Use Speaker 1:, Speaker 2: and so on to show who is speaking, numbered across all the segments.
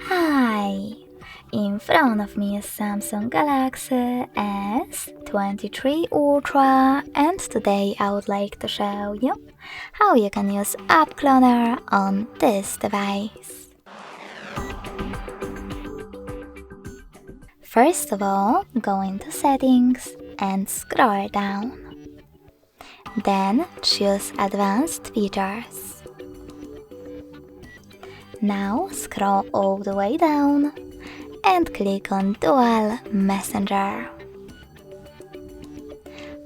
Speaker 1: Hi! In front of me is Samsung Galaxy S23 Ultra, and today I would like to show you how you can use App Cloner on this device. First of all, go into Settings and scroll down. Then choose Advanced Features. Now scroll all the way down and click on Dual Messenger.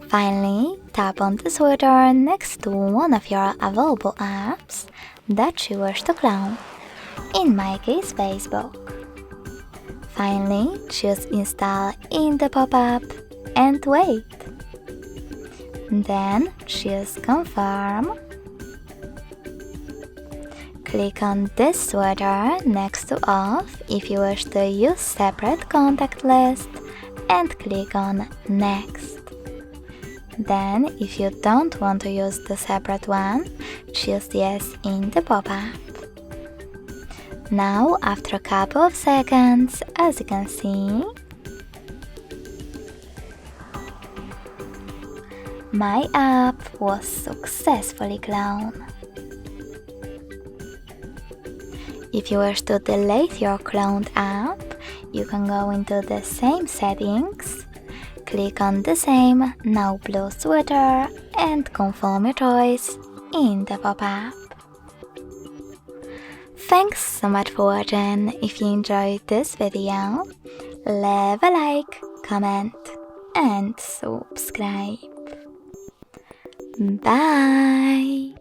Speaker 1: Finally, tap on the switcher next to one of your available apps that you wish to clone, in my case Facebook. Finally, choose Install in the pop-up and wait. Then choose Confirm. Click on this switcher next to Off if you wish to use separate contact list and click on Next. Then, if you don't want to use the separate one, choose Yes in the pop-up. Now, after a couple of seconds, as you can see, my app was successfully cloned. If you wish to delete your cloned app, you can go into the same settings, click on the same now blue switcher and confirm your choice in the pop-up. Thanks so much for watching. If you enjoyed this video, leave a like, comment and subscribe. Bye!